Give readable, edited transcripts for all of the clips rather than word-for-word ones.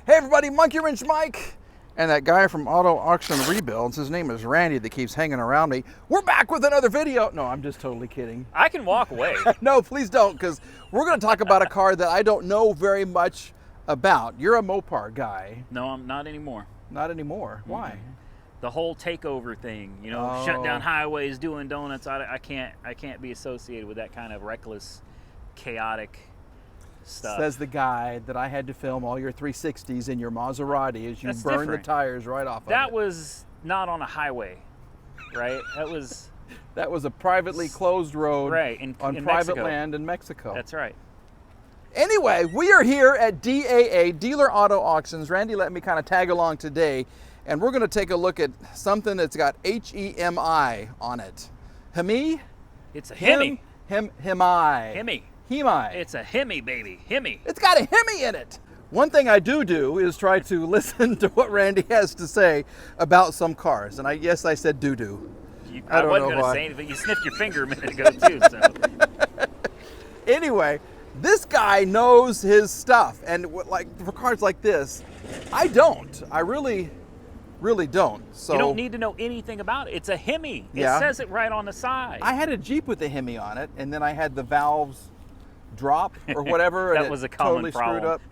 Hey everybody, Monkey Wrench Mike and that guy from Auto Auction Rebuilds, his name is Randy, that keeps hanging around me. We're back with another video. No, I'm just totally kidding. I can walk away. No, please don't, because we're going to talk about a car that I don't know very much about. You're a Mopar guy. No, I'm not anymore. Not anymore. Why? Mm-hmm. The whole takeover thing, you know, shut down highways, doing donuts. I can't be associated with that kind of reckless, chaotic stuff. Says the guy that I had to film all your 360s in your Maserati as you burned the tires right off of it. That was not on a highway, right? That was a privately closed road, right, on in private Mexico. land in Mexico. That's right. Anyway, we are here at DAA, Dealer Auto Auctions. Randy let me kind of tag along today, and we're going to take a look at something that's got H-E-M-I on it. Hemi? It's a Hemi. Hemi. Hemi. Hemi. It's a Hemi, baby. Hemi. It's got a Hemi in it. One thing I do is try to listen to what Randy has to say about some cars. And yes, I said do. I wasn't going to say anything. You sniffed your finger a minute ago, too. So. Anyway, this guy knows his stuff. And like for cars like this, I don't. I really don't. So you don't need to know anything about it. It's a Hemi. It says it right on the side. I had a Jeep with a Hemi on it, and then I had the valves drop or whatever. That and was a it common totally problem. Screwed up.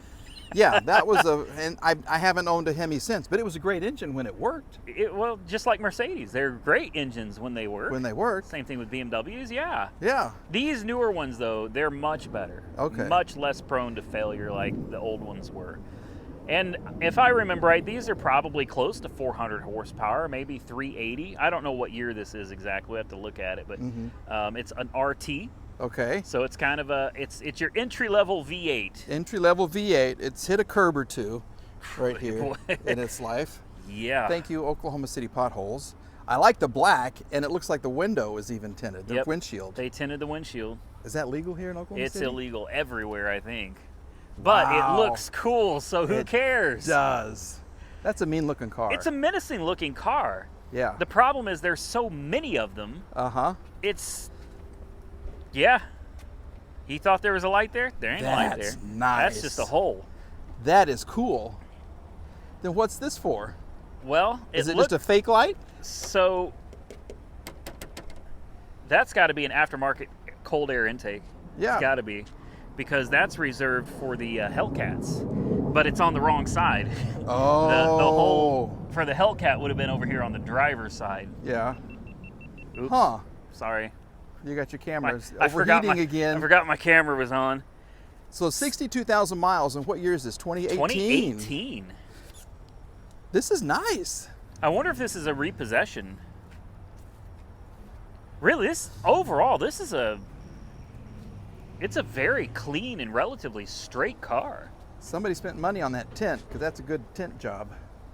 Yeah, that was and I haven't owned a Hemi since, but it was a great engine when it worked. Well, just like Mercedes, they're great engines when they work. When they work. Same thing with BMWs, yeah. Yeah. These newer ones, though, they're much better. Okay. Much less prone to failure like the old ones were. And if I remember right, these are probably close to 400 horsepower, maybe 380. I don't know what year this is exactly. We have to look at it, but it's an RT. Okay. So it's kind of it's your entry-level V8. Entry-level V8. It's hit a curb or two right here in its life. Yeah. Thank you, Oklahoma City potholes. I like the black, and it looks like the window is even tinted, the windshield. They tinted the windshield. Is that legal here in Oklahoma City? It's illegal everywhere, I think. But it looks cool, so who cares? It does. That's a mean-looking car. It's a menacing-looking car. Yeah. The problem is there's so many of them. Uh-huh. Yeah. He thought there was a light there? There ain't a light there. That's nice. That's just a hole. That is cool. Then what's this for? Well, is it just a fake light? So that's got to be an aftermarket cold air intake. Yeah. It's got to be. Because that's reserved for the Hellcats, but it's on the wrong side. Oh. The hole for the Hellcat would have been over here on the driver's side. Yeah. Oops. Huh. Sorry. You got your cameras overheating again. I forgot my camera was on. So 62,000 miles, and what year is this? 2018? 2018. This is nice. I wonder if this is a repossession. Really, overall, this is it's a very clean and relatively straight car. Somebody spent money on that tint, because that's a good tint job.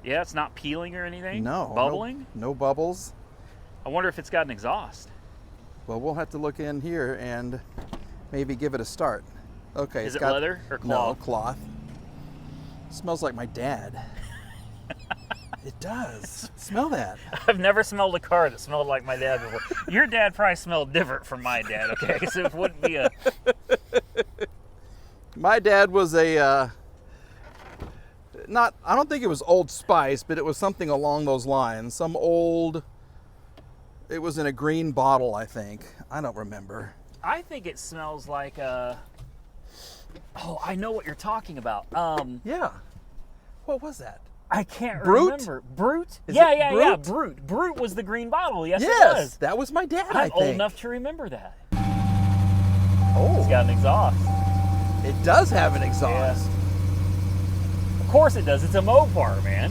Yeah, it's not peeling or anything? No. Bubbling? No bubbles. I wonder if it's got an exhaust. Well, we'll have to look in here and maybe give it a start. Okay. Is it leather or cloth? No, cloth. Smells like my dad. It does. Smell that. I've never smelled a car that smelled like my dad before. Your dad probably smelled different from my dad, okay? So it wouldn't be a... My dad was I don't think it was Old Spice, but it was something along those lines. It was in a green bottle, I think. I don't remember. I think it smells like oh, I know what you're talking about. Yeah. What was that? I can't Brute? remember. Brute? Is Yeah, it yeah, Brute? yeah. Brute. Brute was the green bottle. Yes, it was. That was my dad, I'm old enough to remember that. Oh. It's got an exhaust. It does have an exhaust. Yeah. Of course it does. It's a Mopar, man.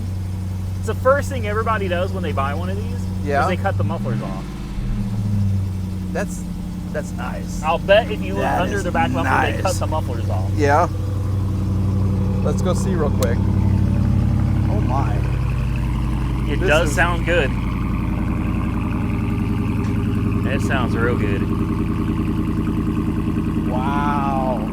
It's the first thing everybody does when they buy one of these. Yeah. Is they cut the mufflers off. That's nice. I'll bet if you look under the back bumper, they cut the mufflers off. Yeah. Let's go see real quick. Oh my. It does sound good. It sounds real good. Wow.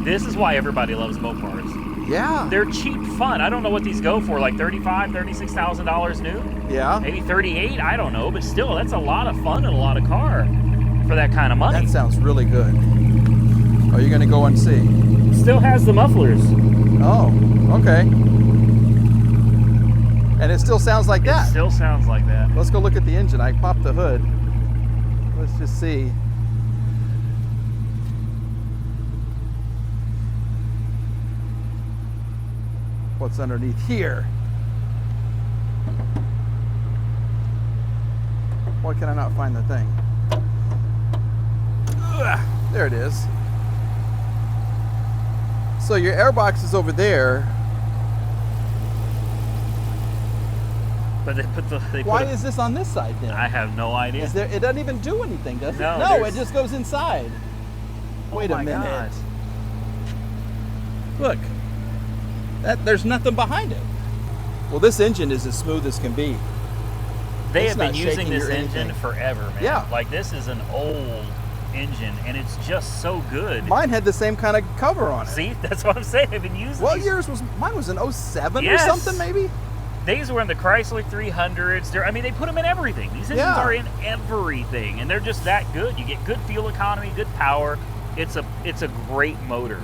This is why everybody loves Mopars. Yeah. They're cheap fun. I don't know what these go for, like $35,000, $36,000 new? Yeah. Maybe 38, I don't know, but still, that's a lot of fun and a lot of car for that kind of money. That sounds really good. Are you going to go and see? Still has the mufflers. Oh, okay. And it still sounds like that. It still sounds like that. Let's go look at the engine. I popped the hood. Let's just see. What's underneath here? Why can I not find the thing? Ugh, there it is. So your airbox is over there. But Why is this on this side then? I have no idea. It doesn't even do anything, does it? No, it just goes inside. Wait a minute. God. Look, there's nothing behind it. Well, this engine is as smooth as can be. They It's have been not using shaking this or engine anything. forever, man. Yeah. Like, this is an old engine, and it's just so good. Mine had the same kind of cover on it. See, that's what I'm saying. They've been using What these. years was mine? Was in 07 Yes. or something, maybe? These were in the Chrysler 300s. I mean, they put them in everything. These engines Yeah. are in everything, and they're just that good. You get good fuel economy, good power. It's a great motor.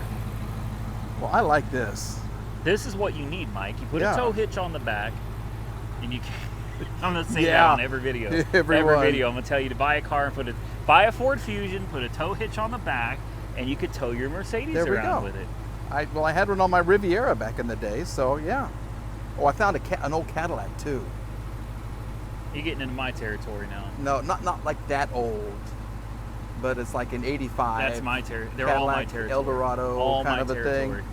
Well, I like this. This is what you need, Mike. You put Yeah. a tow hitch on the back, and you can. I'm gonna say that Yeah. on every video. Every Every one. video, I'm gonna tell you to buy a car and buy a Ford Fusion, put a tow hitch on the back, and you could tow your Mercedes There we around go. with it. I had one on my Riviera back in the day, so yeah. Oh, I found an old Cadillac too. You're getting into my territory now. No, not like that old, but it's like an '85. That's my territory. They're all my Cadillac territory. Eldorado all kind my of a territory. thing.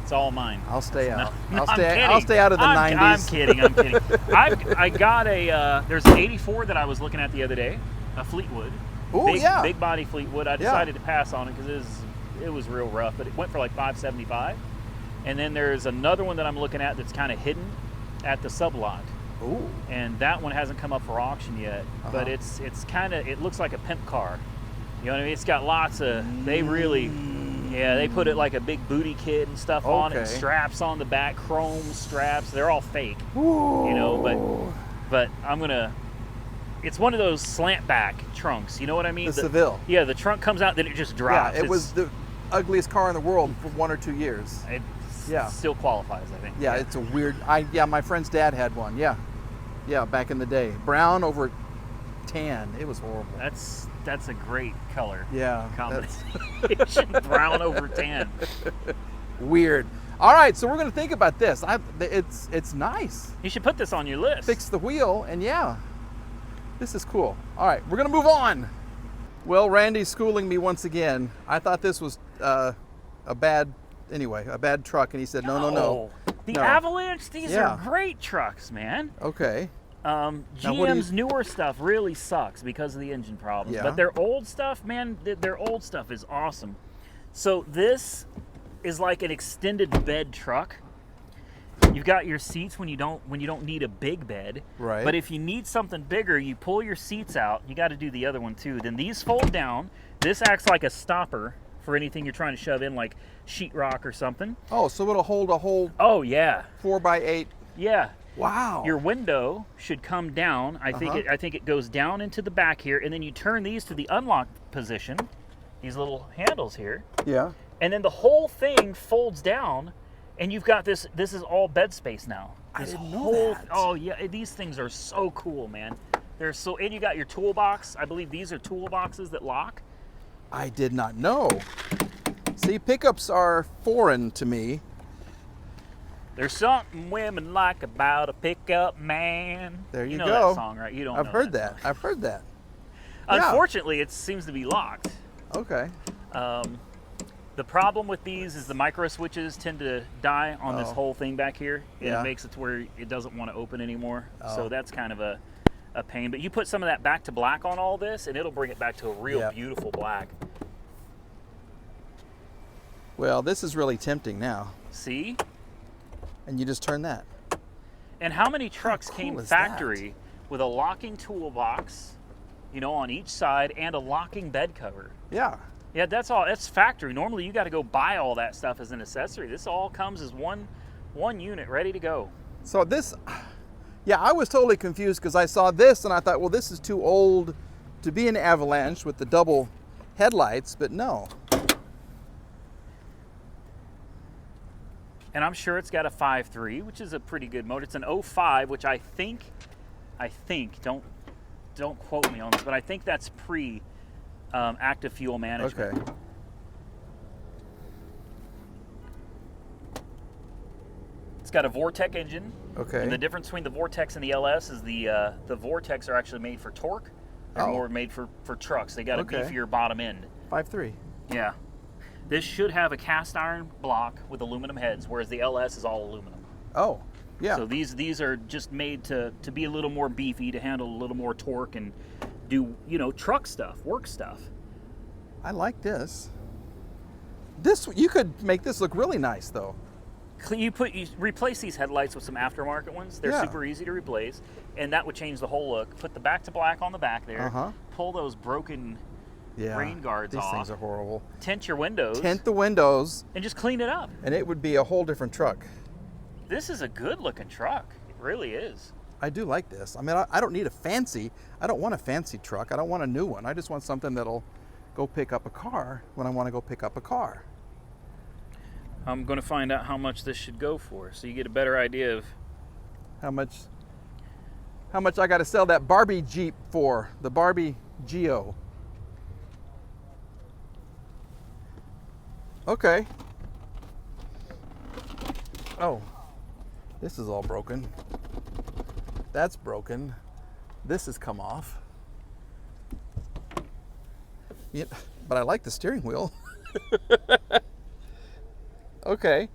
It's all mine. I'll stay out. No, I'll stay out of the 90s. I'm kidding. I'm kidding. I got there's an '84 that I was looking at the other day, a Fleetwood. Oh yeah. Big body Fleetwood. I decided to pass on it because it was real rough, but it went for like $575. And then there's another one that I'm looking at that's kind of hidden at the sublot. Ooh. And that one hasn't come up for auction yet, but Uh-huh. it's kind of, it looks like a pimp car. You know what I mean? It's got lots of, they really, yeah, they put it like a big booty kit and stuff on it, Okay. straps on the back, chrome straps. They're all fake, Ooh. you know, but I'm gonna, it's one of those slant back trunks. You know what I mean? The Seville. Yeah, the trunk comes out, then it just drops. Yeah, it was the ugliest car in the world for 1 or 2 years. It Yeah. still qualifies, I think. Yeah, it's a weird. My friend's dad had one. Yeah, back in the day, brown over tan. It was horrible. That's a great color. Yeah, Combination. Brown over tan. Weird. All right, so we're gonna think about this. It's nice. You should put this on your list. Fix the wheel, and yeah, this is cool. All right, we're gonna move on. Well, Randy's schooling me once again. I thought this was a bad truck, and he said no. The No. Avalanche, these Yeah. are great trucks, man. Okay. Now, GM's newer stuff really sucks because of the engine problems. Yeah. But their old stuff, man, their old stuff is awesome. So this is like an extended bed truck. You've got your seats when you don't need a big bed. Right. But if you need something bigger, you pull your seats out. You got to do the other one too. Then these fold down. This acts like a stopper for anything you're trying to shove in, like sheetrock or something. Oh, so it'll hold a whole Oh yeah, 4x8. yeah. Wow. Your window should come down. I think Uh-huh. I think it goes down into the back here, and then you turn these to the unlock position. These little handles here, Yeah. and then the whole thing folds down, and you've got this. This is all bed space now. I This didn't know that. Oh yeah, these things are so cool, man. They're so, and you got your toolbox. I believe these are toolboxes that lock. I did not know. See, pickups are foreign to me. There's something women like about a pickup man. There you know go. that song, right? You don't. I've know heard that. that. I've heard that. Song. Yeah. Unfortunately, it seems to be locked. Okay. The problem with these is the micro switches tend to die on this Oh. whole thing back here, and Yeah. it makes it to where it doesn't want to open anymore. Oh. So that's kind of a pain. But you put some of that back to black on all this, and it'll bring it back to a real Yep. beautiful black. Well, this is really tempting now. See? And you just turn that. And how many trucks cool came is factory with a locking toolbox, on each side, and a locking bed cover? Yeah. Yeah, that's all. That's factory. Normally, you got to go buy all that stuff as an accessory. This all comes as one unit, ready to go. So this, yeah, I was totally confused because I saw this and I thought, well, this is too old to be an Avalanche with the double headlights, but no. And I'm sure it's got a 5.3, which is a pretty good motor. It's an 05, which I think, don't quote me on this, but I think that's pre active fuel management. Okay. It's got a Vortec engine. Okay. And the difference between the Vortex and the LS is the Vortex are actually made for torque. They're more made for trucks. They got a beefier bottom end. 5.3. Yeah. This should have a cast iron block with aluminum heads, whereas the LS is all aluminum. Oh, yeah. So these are just made to be a little more beefy, to handle a little more torque and do, you know, truck stuff, work stuff. I like this. You could make this look really nice, though. You replace these headlights with some aftermarket ones. They're super easy to replace, and that would change the whole look. Put the back to black on the back there. Pull those broken rain guards off. These things are horrible. Tint your windows. Tint the windows. And just clean it up. And it would be a whole different truck. This is a good looking truck. It really is. I do like this. I mean, I don't need I don't want a fancy truck. I don't want a new one. I just want something that'll go pick up a car when I want to go pick up a car. I'm going to find out how much this should go for, so you get a better idea of how much I got to sell that Barbie Jeep for, the Barbie Geo. Okay. Oh, this is all broken. That's broken. This has come off. Yeah, but I like the steering wheel. Okay.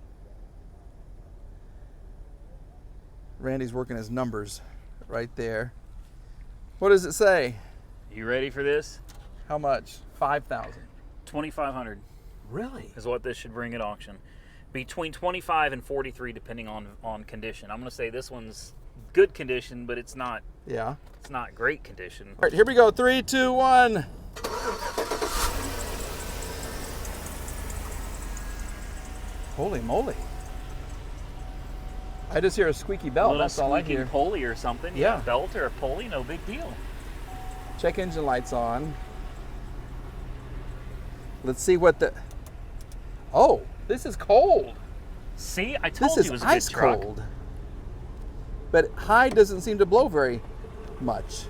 Randy's working his numbers right there. What does it say? You ready for this? How much? 5,000. 2,500. Really? Is what this should bring at auction. Between 25 and 43, depending on condition. I'm going to say this one's good condition, but it's not. Yeah. It's not great condition. All right, here we go. 3, 2, 1. Holy moly. I just hear a squeaky belt. That's all I hear. Pulley or something. Yeah. A belt or a pulley, no big deal. Check engine lights on. Let's see what the... Oh, this is cold. See, I told This you it was is a good ice truck. cold. But high doesn't seem to blow very much.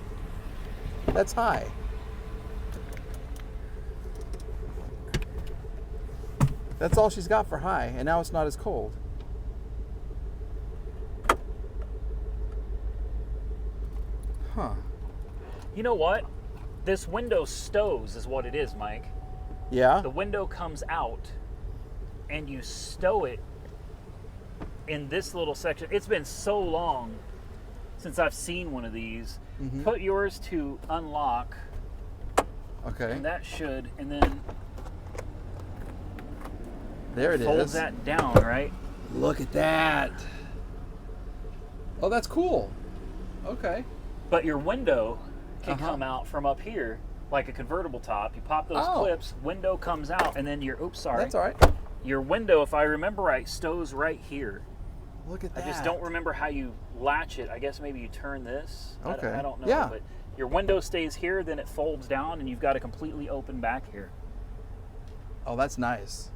That's high. That's all she's got for high, and now it's not as cold. Huh. You know what? This window stows is what it is, Mike. Yeah? The window comes out, and you stow it in this little section. It's been so long since I've seen one of these. Mm-hmm. Put yours to unlock. Okay. And that should, and then there it fold is. that down, right? Look at that. Oh, that's cool. Okay. But your window can come out from up here like a convertible top. You pop those clips, window comes out, and then your, oops, sorry. That's all right. Your window, if I remember right, stows right here. Look at that. I just don't remember how you latch it. I guess maybe you turn this. Okay. I don't know. Yeah. But your window stays here, then it folds down, and you've got a completely open back here. Oh, that's nice.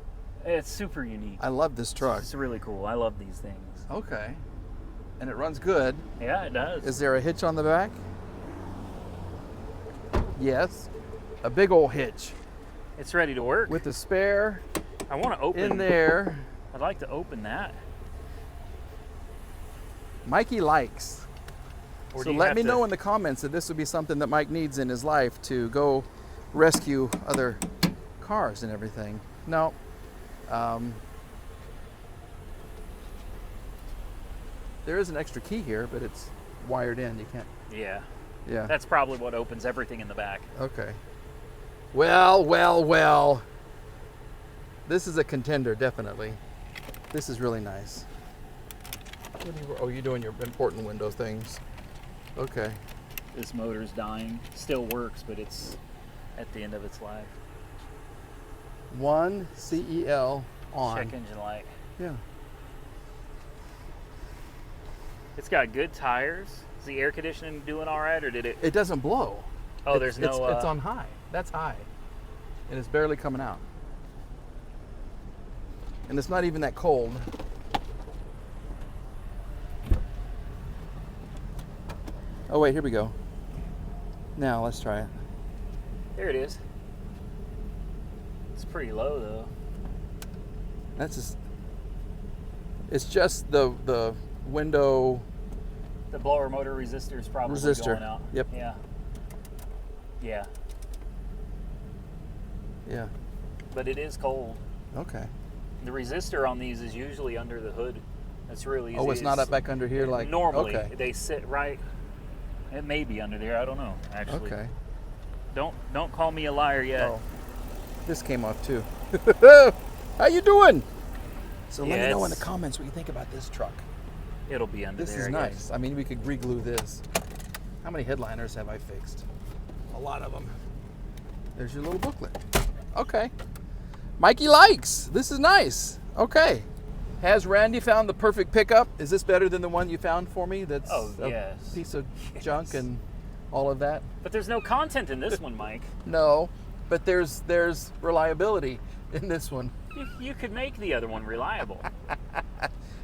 It's super unique. I love this truck. It's really cool. I love these things. Okay. And it runs good. Yeah, it does. Is there a hitch on the back? Yes. A big old hitch. It's ready to work. With the spare I want to open in there. I'd like to open that. Mikey likes. Or So let me know in the comments that this would be something that Mike needs in his life to go rescue other cars and everything. No. There is an extra key here, but it's wired in. You can't. Yeah. Yeah. That's probably what opens everything in the back. Okay. Well, well, well. This is a contender, definitely. This is really nice. You're doing your important window things. Okay. This motor's dying. Still works, but it's at the end of its life. 1 CEL on. Check engine light. Yeah. It's got good tires. Is the air conditioning doing all right, or did it? It doesn't blow. Oh, there's no. It's on high. That's high, and it's barely coming out. And it's not even that cold. Oh wait, here we go. Now let's try it. There it is. It's pretty low though. That's just, it's just the window The blower motor resistor is probably going out. Yep. Yeah. Yeah. Yeah. But it is cold. Okay. The resistor on these is usually under the hood. That's really easy. Oh, it's not up back under here like normally. Okay. They sit right. It may be under there. I don't know. Actually. Okay. Don't call me a liar yet. Oh, this came off too. How you doing? So let me know in the comments what you think about this truck. It'll be under This there. is nice. I mean, we could re-glue this. How many headliners have I fixed? A lot of them. There's your little booklet. Okay. Mikey likes. This is nice. Okay. Has Randy found the perfect pickup? Is this better than the one you found for me? That's a piece of junk and all of that. But there's no content in this one, Mike. No, but there's reliability in this one. You could make the other one reliable.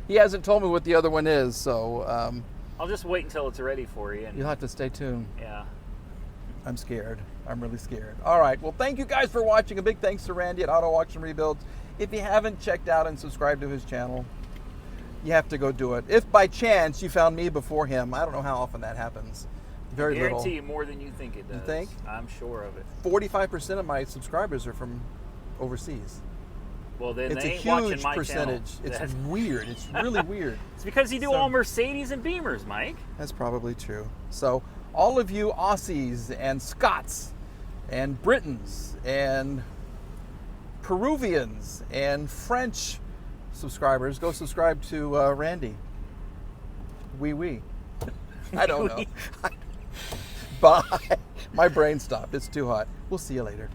He hasn't told me what the other one is, so I'll just wait until it's ready for you. And you'll have to stay tuned. yeah. I'm scared. I'm really scared. All right. Well, thank you guys for watching. A big thanks to Randy at Auto Auction Rebuilds. If you haven't checked out and subscribed to his channel, you have to go do it. If by chance you found me before him, I don't know how often that happens. Very little. I guarantee you more than you think it does. You think? I'm sure of it. 45% of my subscribers are from overseas. Well, then It's they a ain't watching huge my percentage. channel. It's weird. It's really weird. It's because you do all Mercedes and Beamers, Mike. That's probably true. So all of you Aussies and Scots and Britons and Peruvians and French subscribers, go subscribe to Randy. Oui. I don't know. Bye. My brain stopped. It's too hot. We'll see you later.